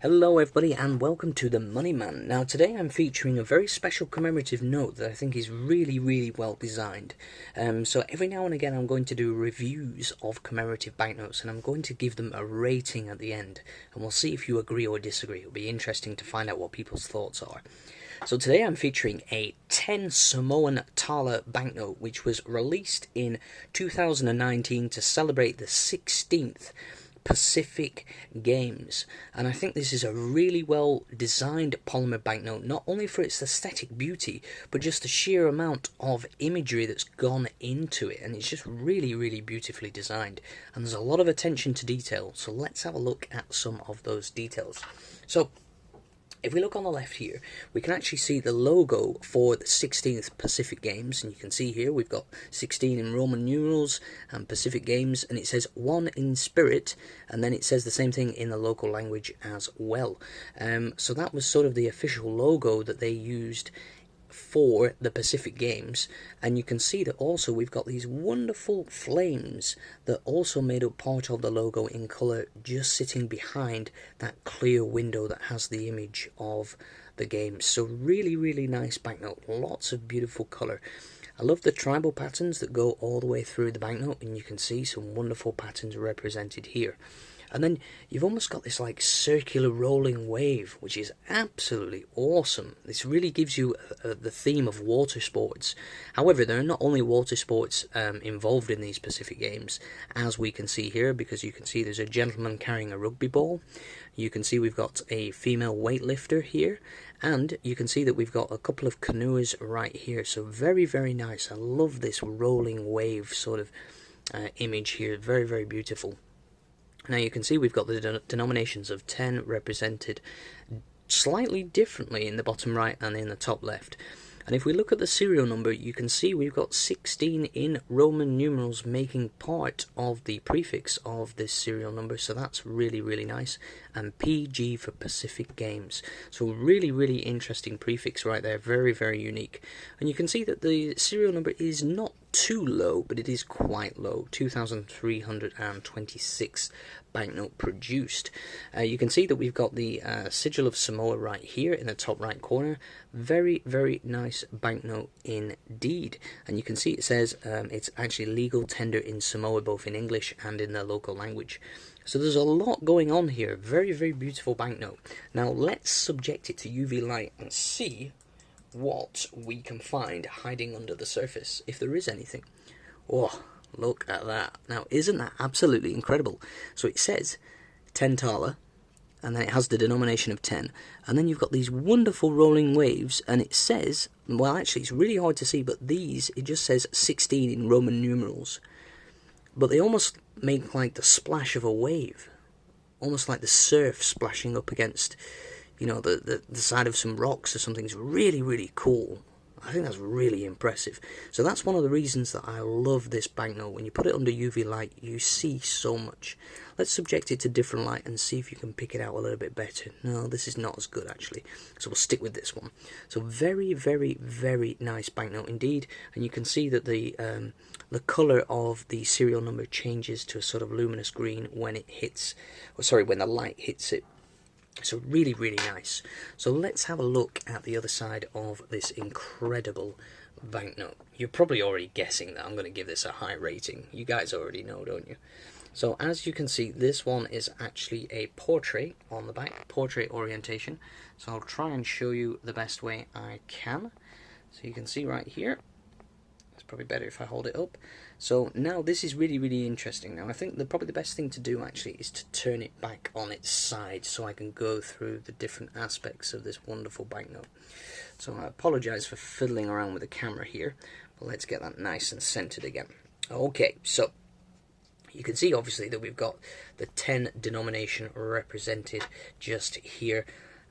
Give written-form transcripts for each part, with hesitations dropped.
Hello everybody and welcome to the Money Man. Now today I'm featuring a very special commemorative note that I think is really well designed. So every now and again I'm going to do reviews of commemorative banknotes and I'm going to give them a rating at the end. And we'll see if you agree or disagree. It'll be interesting to find out what people's thoughts are. So today I'm featuring a 10 Samoan Tala banknote which was released in 2019 to celebrate the 16th Pacific Games, and I think this is a really well designed polymer banknote, not only for its aesthetic beauty but just the sheer amount of imagery that's gone into it, and it's just really beautifully designed, and there's a lot of attention to detail. So let's have a look at some of those details. So if we look on the left here, we can actually see the logo for the 16th Pacific Games, and you can see here we've got 16 in Roman numerals and Pacific Games, and it says 1 in spirit, and then it says the same thing in the local language as well. So that was sort of the official logo that they used for the Pacific Games, and you can see that also we've got these wonderful flames that also made up part of the logo in colour, just sitting behind that clear window that has the image of the games. So really nice banknote, lots of beautiful colour. I love the tribal patterns that go all the way through the banknote, and you can see some wonderful patterns represented here. And then you've almost got this like circular rolling wave, which is absolutely awesome. This really gives you the theme of water sports. However, there are not only water sports involved in these Pacific Games, as we can see here, because you can see there's a gentleman carrying a rugby ball. You can see we've got a female weightlifter here, and you can see that we've got a couple of canoers right here. So very nice. I love this rolling wave sort of image here. Very beautiful. Now you can see we've got the denominations of 10 represented slightly differently in the bottom right and in the top left. And if we look at the serial number, you can see we've got 16 in Roman numerals making part of the prefix of this serial number, so that's really nice. And PG for Pacific Games. So really interesting prefix right there, very unique. And you can see that the serial number is not too low, but it is quite low, 2,326 banknote produced. You can see that we've got the sigil of Samoa right here in the top right corner. Very nice banknote indeed. And you can see it says it's actually legal tender in Samoa, both in English and in their local language. So there's a lot going on here. Very beautiful banknote. Now let's subject it to UV light and see what we can find hiding under the surface, if there is anything. Oh, look at that. Now, isn't that absolutely incredible? So it says 10 Tala, and then it has the denomination of 10, and then you've got these wonderful rolling waves, and it says, well actually it's really hard to see, but these, it just says 16 in Roman numerals, but they almost make like the splash of a wave, almost like the surf splashing up against, you know, the side of some rocks or something. Is really cool. I think that's really impressive. So that's one of the reasons that I love this banknote. When you put it under UV light, you see so much. Let's subject it to different light and see if you can pick it out a little bit better. No, this is not as good actually. So we'll stick with this one. So very nice banknote indeed. And you can see that the colour of the serial number changes to a sort of luminous green when it hits, or sorry, when the light hits it. So really nice. So let's have a look at the other side of this incredible banknote. You're probably already guessing that I'm going to give this a high rating. You guys already know, don't you? So as you can see, this one is actually a portrait on the back, portrait orientation. So I'll try and show you the best way I can. So you can see right here. It's probably better if I hold it up. So now this is really interesting. Now I think probably the best thing to do actually is to turn it back on its side so I can go through the different aspects of this wonderful banknote. So I apologise for fiddling around with the camera here, but let's get that nice and centered again. Okay, so you can see obviously that we've got the 10 denomination represented just here,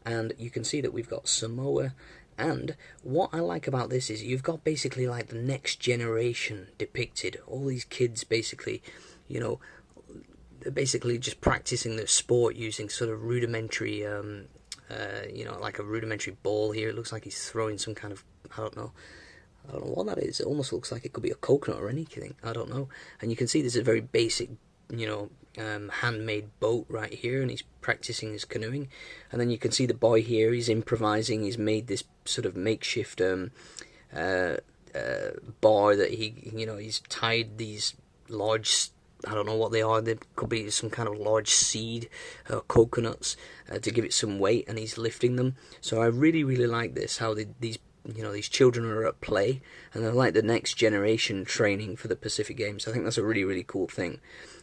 and you can see that we've got Samoa. And what I like about this is you've got basically like the next generation depicted. All these kids basically, you know, they're basically just practicing their sport using sort of rudimentary, you know, like a rudimentary ball here. It looks like he's throwing some kind of, I don't know what that is. It almost looks like it could be a coconut or anything. I don't know. And you can see this is a very basic, you know, handmade boat right here, and he's practicing his canoeing. And then you can see the boy here, he's improvising, he's made this sort of makeshift bar that he's tied these large, I don't know what they are, they could be some kind of large seed, coconuts, to give it some weight, and he's lifting them. So I really, really like this, how these children are at play, and they're like the next generation training for the Pacific Games. I think that's a really, really cool thing.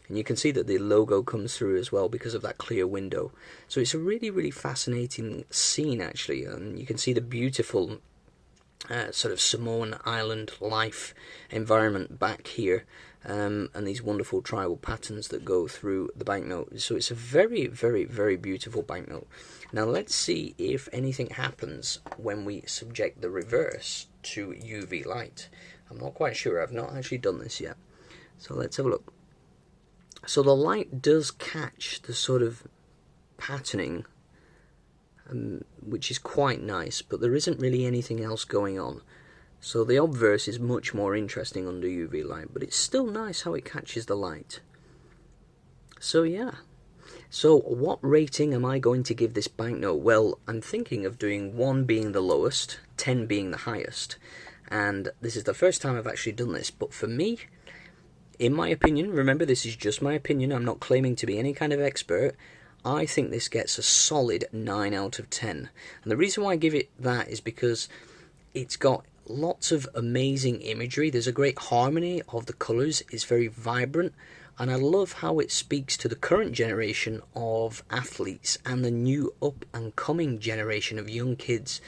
And you can see that the logo comes through as well because of that clear window. So it's a really, really fascinating scene, actually. And you can see the beautiful sort of Samoan island life environment back here, and these wonderful tribal patterns that go through the banknote. So it's a very, very, very beautiful banknote. Now let's see if anything happens when we subject the reverse to UV light. I'm not quite sure, I've not actually done this yet. So let's have a look. So the light does catch the sort of patterning, which is quite nice, but there isn't really anything else going on. So the obverse is much more interesting under UV light, but it's still nice how it catches the light. So yeah. So what rating am I going to give this banknote? Well, I'm thinking of doing 1 being the lowest, 10 being the highest. And this is the first time I've actually done this, but for me, in my opinion, remember this is just my opinion, I'm not claiming to be any kind of expert, I think this gets a solid 9 out of 10. And the reason why I give it that is because it's got lots of amazing imagery. There's a great harmony of the colours. It's very vibrant. And I love how it speaks to the current generation of athletes and the new up-and-coming generation of young kids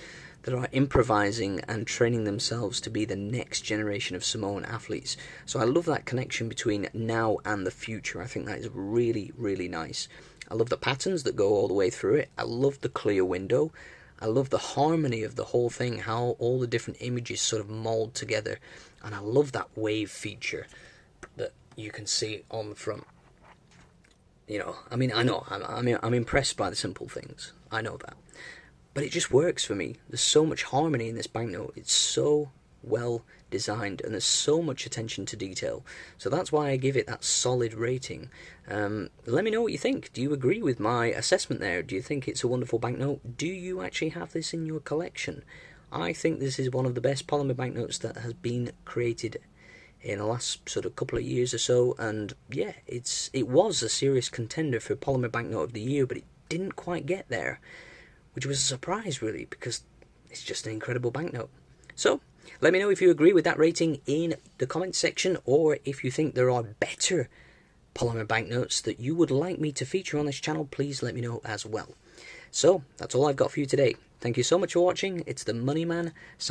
that are improvising and training themselves to be the next generation of Samoan athletes. So I love that connection between now and the future. I think that is really, really nice. I love the patterns that go all the way through it. I love the clear window. I love the harmony of the whole thing, how all the different images sort of mold together. And I love that wave feature that you can see on the front. I mean, I know, I'm impressed by the simple things. I know that. But it just works for me. There's so much harmony in this banknote. It's so well designed, and there's so much attention to detail. So that's why I give it that solid rating. Let me know what you think. Do you agree with my assessment there? Do you think it's a wonderful banknote? Do you actually have this in your collection? I think this is one of the best polymer banknotes that has been created in the last sort of couple of years or so, and yeah, it was a serious contender for polymer banknote of the year, but it didn't quite get there, which was a surprise really, because it's just an incredible banknote. So let me know if you agree with that rating in the comments section, or if you think there are better polymer banknotes that you would like me to feature on this channel, please let me know as well. So that's all I've got for you today. Thank you so much for watching. It's the Money Man.